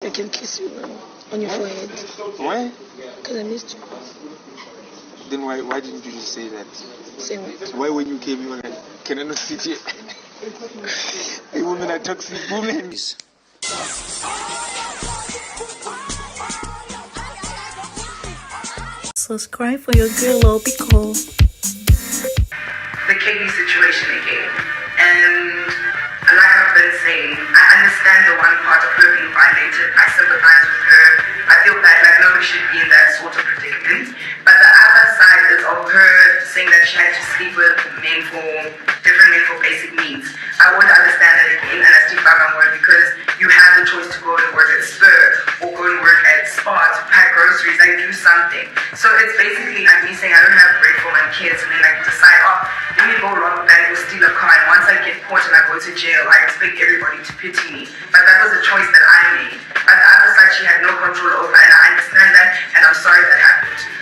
I can kiss you on your forehead. Why? Because I missed you. Then why didn't you just say that? Say what? Why when you came you were like, can I not sit here? The women are toxic women. Subscribe for your girl Beekay. The Kayb situation again. And like I've been saying, I understand the one part of her being violated. I sympathize with her. I feel that like nobody should be in that sort of predicament. But the other side is of her saying that she had to sleep with different men for basic needs. I would understand that again, and I still find my word because you have the choice to go and work at Spur or go and work at Spa to pack groceries and do something. So it's basically like me saying I don't have bread for my kids and then I decide, let me go rob a bank or steal a car, and once I get caught and I go to jail, I expect everybody to pity me. But that was a choice that I made. But the other side she had no control over, and I understand that, and I'm sorry that happened to me.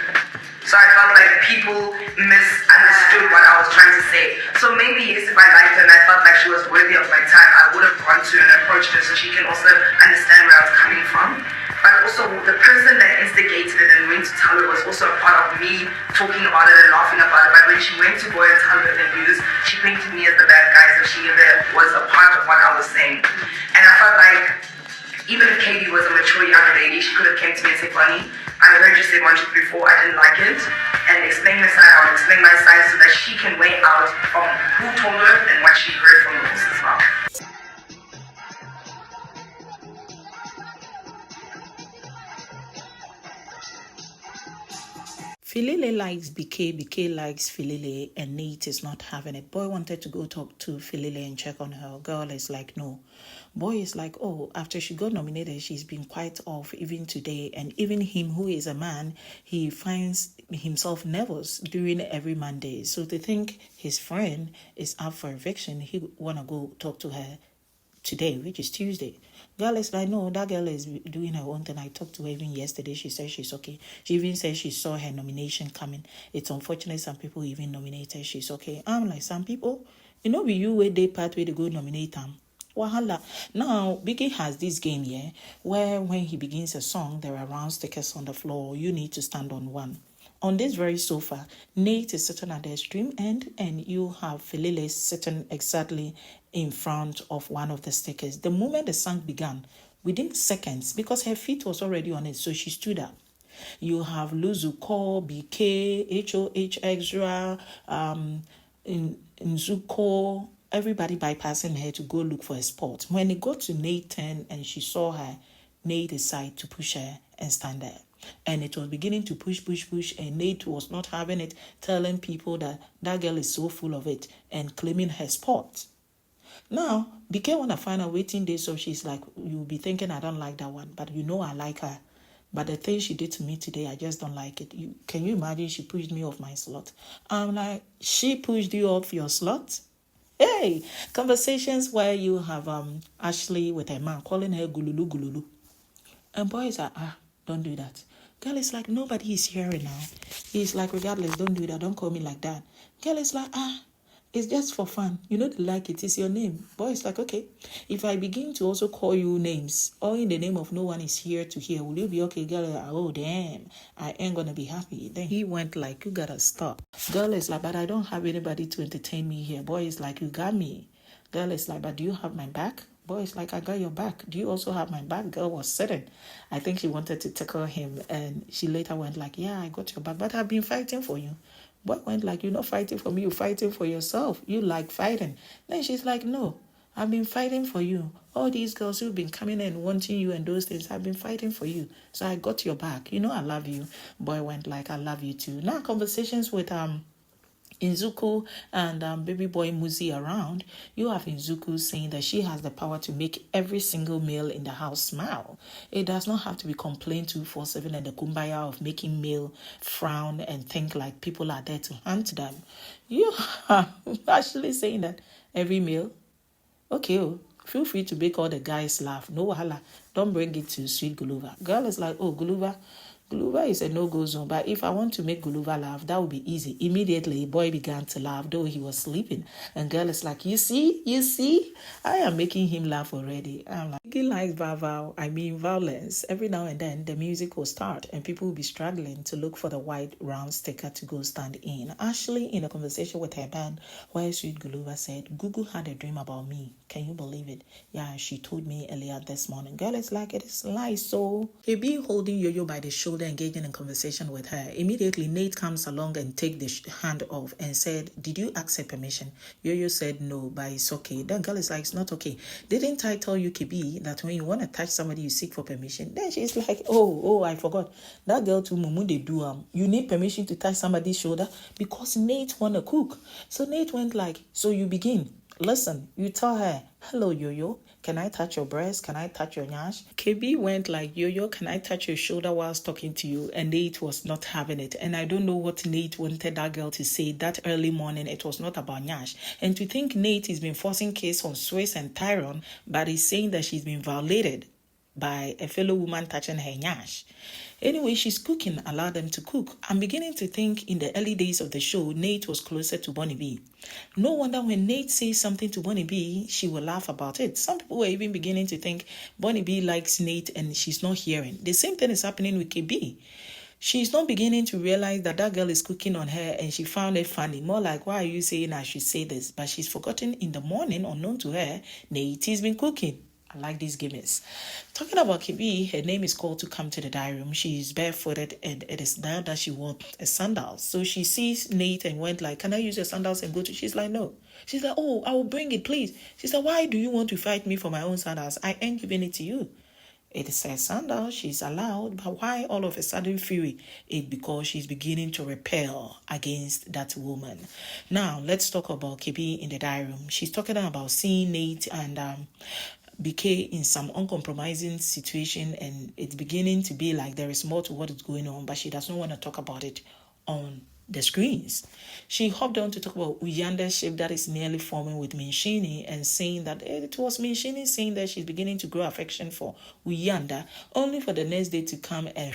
So I felt like people misunderstood what I was trying to say. So maybe yes, if I liked her and I felt like she was worthy of my time, I would have gone to her and approached her so she can also understand where I was coming from. But also the person that instigated it and went to tell her was also a part of me talking about it and laughing about it. But when she went to go and tell her the news, she painted me as the bad guy, so she never was a part of what I was saying. And I felt like even if Kayb was a mature young lady, she could have came to me and said, Bonnie, I heard you say one shit before, I didn't like it, and explain her side, I'll explain my side so that she can weigh out from who told her and what she heard from the horse's mouth. Philile likes Beekay, Beekay likes Philile, and Nate is not having it. Boy wanted to go talk to Philile and check on her. Girl is like, no. Boy is like, oh, after she got nominated, she's been quite off even today. And even him, who is a man, he finds himself nervous during every Monday. So to think his friend is up for eviction, he want to go talk to her today, which is Tuesday. Girl is like, no, that girl is doing her own thing. I talked to her even yesterday. She said she's okay. She even said she saw her nomination coming. It's unfortunate some people even nominated. She's okay. I'm like, some people, be you where they part where they go nominate them. Wahala. Now, Beekay has this game here where when he begins a song, there are round stickers on the floor. You need to stand on one. On this very sofa, Nate is sitting at the extreme end and you have Philile sitting exactly in front of one of the stickers. The moment the song began, within seconds, because her feet was already on it, so she stood up. You have LUZUKO, Beekay, HOH Extra, Nsuku, everybody bypassing her to go look for a spot. When it got to Nate's turn and she saw her, Nate decided to push her and stand there. And it was beginning to push, and Nate was not having it, telling people that that girl is so full of it and claiming her spot. Now, Beekay want to find a waiting day, so she's like, you'll be thinking I don't like that one, but I like her. But the thing she did to me today, I just don't like it. Can you imagine she pushed me off my slot? I'm like, she pushed you off your slot? Hey, conversations where you have Ashley with her man calling her Gululu. And boys are, don't do that. Girl is like, nobody is hearing now. He's like, regardless, don't do that. Don't call me like that. Girl is like, it's just for fun. You know, they like it. It's your name. Boy is like, okay. If I begin to also call you names, all in the name of no one is here to hear, will you be okay? Girl is like, oh, damn. I ain't going to be happy. Then he went like, you got to stop. Girl is like, but I don't have anybody to entertain me here. Boy is like, you got me. Girl is like, but do you have my back? Boy is like, I got your back. Do you also have my back? Girl was sitting. I think she wanted to tackle him. And she later went like, yeah, I got your back. But I've been fighting for you. Boy went like, you're not fighting for me. You're fighting for yourself. You like fighting. Then she's like, no, I've been fighting for you. All these girls who've been coming and wanting you and those things, I've been fighting for you. So I got your back. I love you. Boy went like, I love you too. Now conversations with Nsuku and baby boy Muzi around, you have Nsuku saying that she has the power to make every single male in the house smile. It does not have to be complained 247 and the kumbaya of making male frown and think like people are there to hunt them. You are actually saying that every male, okay, feel free to make all the guys laugh. No wahala. Don't bring it to sweet Guluva. Girl is like, oh, Guluva, Guluva is a no-go zone, but if I want to make Guluva laugh, that would be easy. Immediately, boy began to laugh, though he was sleeping. And girl is like, you see, I am making him laugh already. I'm like, he likes violence. Every now and then, the music will start, and people will be struggling to look for the white round sticker to go stand in. Ashley, in a conversation with her band, where Sweet Guluva said, Gugu had a dream about me. Can you believe it? Yeah, she told me earlier this morning. Girl is like, it is lies. So, Kayb holding Yo-Yo by the shoulder, engaging in conversation with her. Immediately, Nate comes along and take the hand off and said, did you ask her permission? Yo-Yo said no, but it's okay. Then girl is like, it's not okay. Didn't I tell you, Kayb, that when you want to touch somebody, you seek for permission? Then she's like, oh, I forgot. That girl too, Mumu, they do. You need permission to touch somebody's shoulder because Nate want to cook. So Nate went like, so you begin. Listen, you tell her, hello, Yo-Yo. Can I touch your breast? Can I touch your nyash? Kayb went like, Yo-Yo, can I touch your shoulder whilst talking to you? And Nate was not having it. And I don't know what Nate wanted that girl to say that early morning. It was not about nyash. And to think Nate has been forcing case on Swiss and Tyrone, but he's saying that she's been violated by a fellow woman touching her nyash. Anyway, she's cooking, allow them to cook. I'm beginning to think in the early days of the show, Nate was closer to Bonnie B. No wonder when Nate says something to Bonnie B, she will laugh about it. Some people were even beginning to think Bonnie B likes Nate and she's not hearing. The same thing is happening with Kayb. She's not beginning to realize that girl is cooking on her and she found it funny. More like, why are you saying I should say this? But she's forgotten in the morning, unknown to her, Nate has been cooking. I like these gimmicks. Talking about Kayb, her name is called to come to the diary room. She is barefooted and it is now that she wore a sandals. So she sees Nate and went like, can I use your sandals and go to? She's like, no. She's like, oh, I will bring it, please. She's like, why do you want to fight me for my own sandals? I ain't giving it to you. It is her sandal, she's allowed, but why all of a sudden fury? It's because she's beginning to repel against that woman. Now, let's talk about Kayb in the diary room. She's talking about seeing Nate and Beekay in some uncompromising situation, and it's beginning to be like there is more to what is going on, but she does not want to talk about it on the screens. She hopped on to talk about Uyanda's ship that is nearly forming with Minshini and saying that it was Minshini saying that she's beginning to grow affection for Uyanda, only for the next day to come and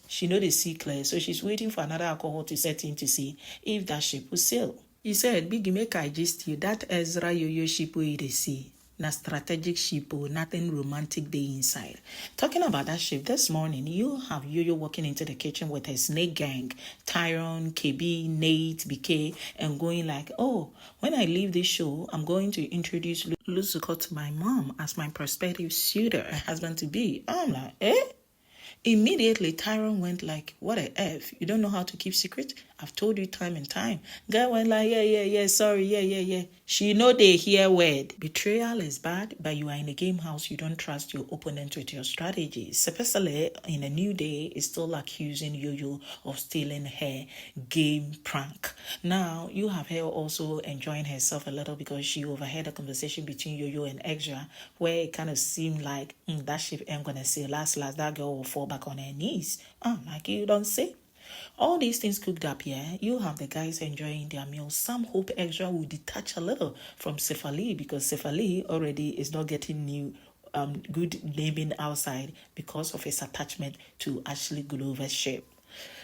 she know the sea clear, so she's waiting for another alcohol to set in to see if that ship will sail. He said, Biggie, make I gist you, that Ezra Yo-Yo ship will the sea. Na strategic ship, nothing romantic day inside. Talking about that ship, this morning, you have Yo-Yo walking into the kitchen with her snake gang, Tyrone, Kayb, Nate, Beekay, and going like, oh, when I leave this show, I'm going to introduce LUZUKO to my mom as my prospective suitor, a husband-to-be. I'm like, eh? Immediately, Tyrone went like, what a F. You don't know how to keep secret? I've told you time and time. Guy went like, yeah, sorry, yeah. She know they hear word. Betrayal is bad, but you are in a game house. You don't trust your opponent with your strategies. Sepesale, in a new day, is still accusing Yo-Yo of stealing her game prank. Now, you have her also enjoying herself a little because she overheard a conversation between Yo-Yo and Extra where it kind of seemed like, that ship ain't gonna say last, that girl will fall back on her knees. Like you don't say. All these things cooked up here, you have the guys enjoying their meals. Some hope Extra will detach a little from Philile because Philile already is not getting new good naming outside because of his attachment to Ashley Guluva's ship.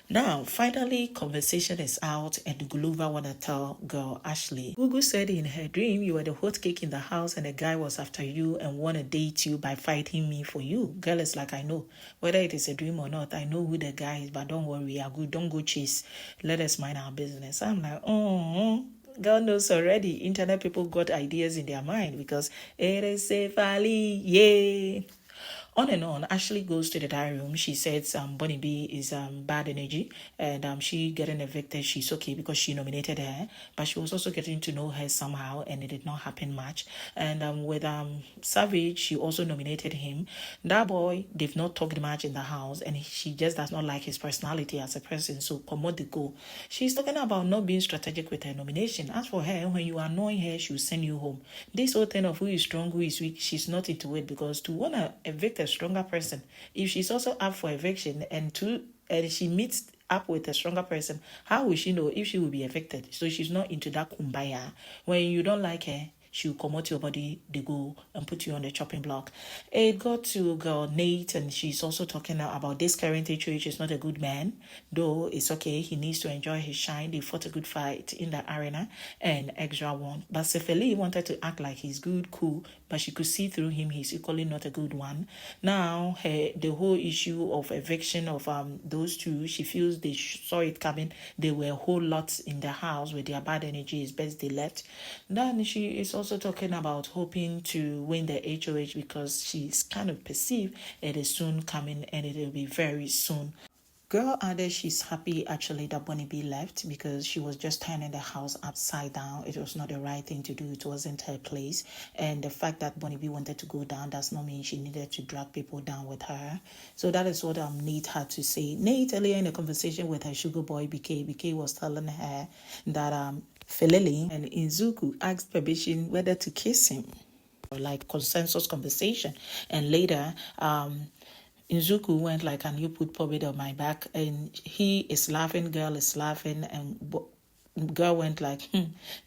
Now, finally, conversation is out and Guluva want to tell girl Ashley. Gugu said in her dream you were the hot cake in the house and the guy was after you and want to date you by fighting me for you. Girl is like, I know. Whether it is a dream or not, I know who the guy is, but don't worry, we are good. Don't go chase. Let us mind our business. I'm like, God knows already. Internet people got ideas in their mind because it is Philile, yeah. On and on, Ashley goes to the diary room. She says Bonnie B is bad energy and she getting evicted. She's okay because she nominated her, but she was also getting to know her somehow and it did not happen much. And with Savage, she also nominated him. That boy, they've not talked much in the house and she just does not like his personality as a person, so promote the goal. She's talking about not being strategic with her nomination. As for her, when you annoy her, she will send you home. This whole thing of who is strong, who is weak, she's not into it because to want to evict a stronger person, if she's also up for eviction and she meets up with a stronger person, how will she know if she will be evicted? So she's not into that kumbaya. When you don't like her, she'll commot your body, they go and put you on the chopping block. It got to girl Nate, and she's also talking about this current HOH is not a good man, though it's okay, he needs to enjoy his shine. They fought a good fight in the arena and Extra won. But Philile wanted to act like he's good, cool, but she could see through him, he's equally not a good one. Now, the whole issue of eviction of those two, she feels they saw it coming. They were a whole lot in the house with their bad energy. It's best they left. Then she is also talking about hoping to win the HOH because she's kind of perceived it is soon coming and it will be very soon. Girl added she's happy actually that Bunny B left because she was just turning the house upside down. It was not the right thing to do. It wasn't her place. And the fact that Bunny B wanted to go down does not mean she needed to drag people down with her. So that is what Nate had to say. Nate, earlier in a conversation with her sugar boy Beekay was telling her that Philile and Nsuku asked permission whether to kiss him. Like consensus conversation. And later, Nsuku went like, can you put Pobit on my back? And he is laughing, girl is laughing, and girl went like,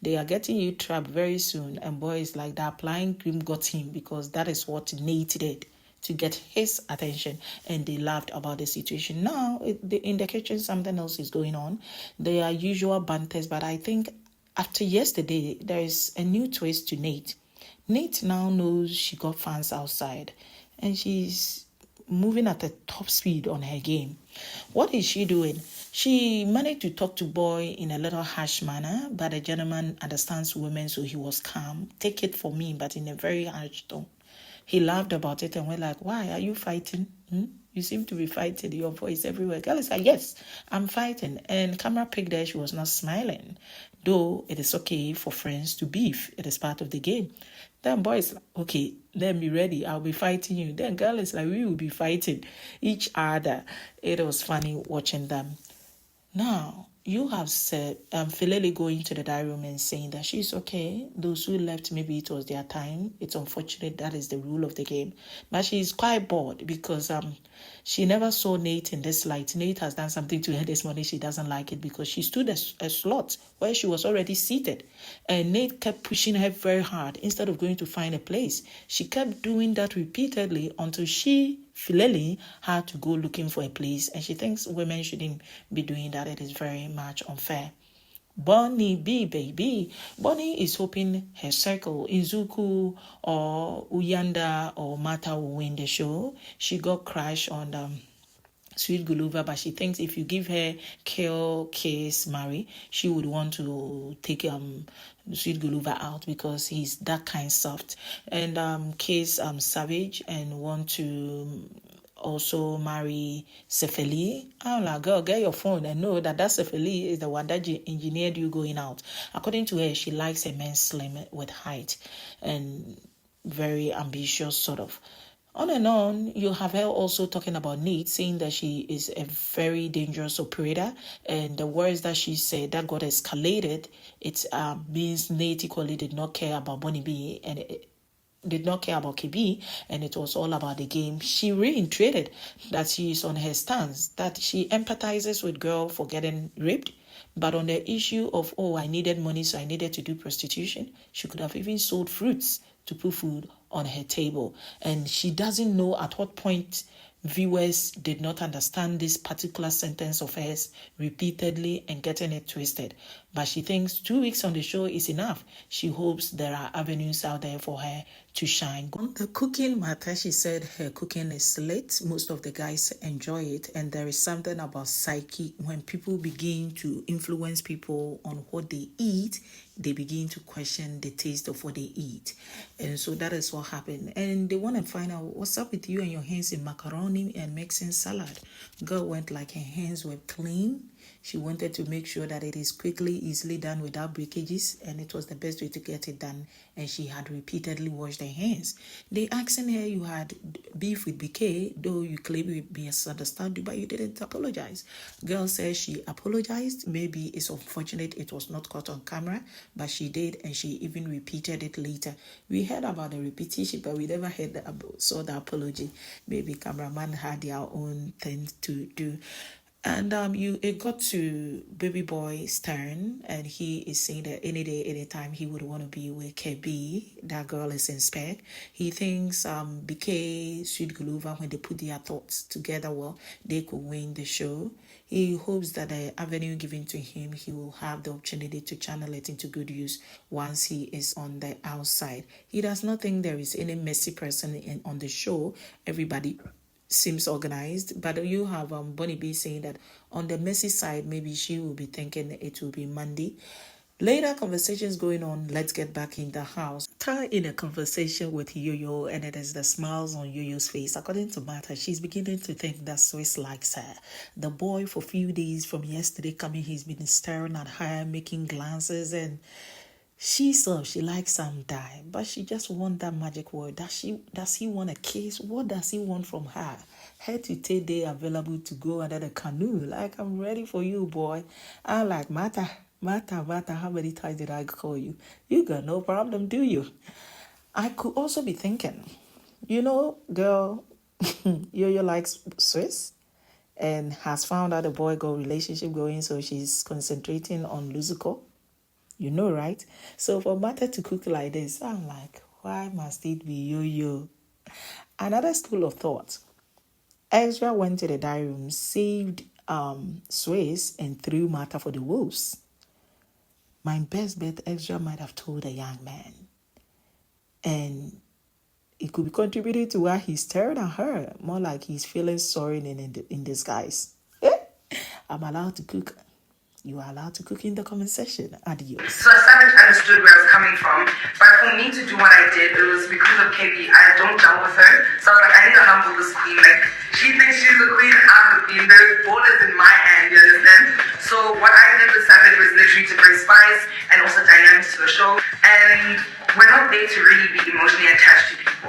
they are getting you trapped very soon. And boy is like, the applying cream got him because that is what Nate did to get his attention. And they laughed about the situation. Now, in the kitchen, something else is going on. There are usual banters, but I think after yesterday, there is a new twist to Nate. Nate now knows she got fans outside, and she's moving at a top speed on her game. What is she doing? She managed to talk to boy in a little harsh manner, but the gentleman understands women, so he was calm. Take it from me, but in a very harsh tone. He laughed about it and went like, why are you fighting? You seem to be fighting, your voice everywhere. Girl is like, yes, I'm fighting. And camera picked her, she was not smiling. Though it is okay for friends to beef. It is part of the game. Then boy is like, okay, then be ready. I'll be fighting you. Then girl is like, we will be fighting each other. It was funny watching them. Now, you have said Philile going to the diary room and saying that she's okay. Those who left, maybe it was their time. It's unfortunate, that is the rule of the game. But she's quite bored because she never saw Nate in this light. Nate has done something to her this morning. She doesn't like it because she stood a slot where she was already seated. And Nate kept pushing her very hard instead of going to find a place. She kept doing that repeatedly until Philile had to go looking for a place, and she thinks women shouldn't be doing that. It is very much unfair. Bunny B, baby. Bunny is hoping her circle, Nsuku or Uyanda or Mata, will win the show. She got crushed on Sweet Guluva, but she thinks if you give her Kill, Kiss, Marry, she would want to take Sweet Guluva out because he's that kind soft. And Kiss Savage and want to also marry Philile. I'm like, girl, get your phone and know that Philile is the one that engineered you going out. According to her, she likes a man slim with height and very ambitious sort of. On and on, you have her also talking about Nate, saying that she is a very dangerous operator, and the words that she said that got escalated, it means Nate equally did not care about Bunny B and did not care about KB, and it was all about the game. She reiterated that she is on her stance, that she empathizes with girl for getting raped, but on the issue of, I needed money, so I needed to do prostitution, she could have even sold fruits to put food on her table. And she doesn't know at what point viewers did not understand this particular sentence of hers repeatedly and getting it twisted. But she thinks 2 weeks on the show is enough. She hopes there are avenues out there for her to shine. On the cooking matter, she said her cooking is lit. Most of the guys enjoy it. And there is something about psyche. When people begin to influence people on what they eat, they begin to question the taste of what they eat. And so that is what happened. And they want to find out what's up with you and your hands in macaroni and mixing salad. Girl went like her hands were clean. She wanted to make sure that it is quickly, easily done without breakages, and it was the best way to get it done. And she had repeatedly washed her hands. They asking her, you had beef with Beekay, though you claim you misunderstood you, but you didn't apologize. Girl says she apologized. Maybe it's unfortunate it was not caught on camera, but she did, and she even repeated it later. We heard about the repetition, but we never saw the apology. Maybe cameraman had their own thing to do. And it got to baby boy's turn, and he is saying that any day, anytime he would want to be with Kayb. That girl is in spec. He thinks Beekay, Sweet Guluva, when they put their thoughts together, well, they could win the show. He hopes that the avenue given to him, he will have the opportunity to channel it into good use once he is on the outside. He does not think there is any messy person on the show. Everybody seems organized, but you have Bonnie B saying that on the messy side, maybe she will be thinking it will be Monday. Later conversations going on. Let's get back in the house. Tie in a conversation with Yo-Yo, and it is the smiles on Yo-Yo's face. According to Martha, she's beginning to think that Swiss likes her. The boy, for a few days from yesterday coming, he's been staring at her, making glances, and she likes some die, but she just wants that magic word. Does he want a kiss? What does he want from her? Her to take day available to go under the canoe. Like, I'm ready for you, boy. I'm like, Martha, how many times did I call you? You got no problem, do you? I could also be thinking, girl, Yo-Yo likes Swiss and has found out a boy-girl relationship going, so she's concentrating on LUZUKO. You know, right? So for Martha to cook like this, I'm like, why must it be Yo-Yo? Another school of thought. Ezra went to the diary room, saved Swiss, and threw Martha for the wolves. My best bet, Ezra might have told a young man. And it could be contributing to why he's staring at her. More like he's feeling sorry in disguise. I'm allowed to cook. You are allowed to cook in the comment section. Adios. So I started understood where I was coming from, but for me to do what I did, it was because of Kayb. I don't gel with her, so I was like, I need to humble this queen. Like, she thinks she's the queen, I'm the queen. The ball is in my hand, you understand? So what I did with Savage was literally to bring spice and also dynamics to the show, and we're not there to really be emotionally attached to people.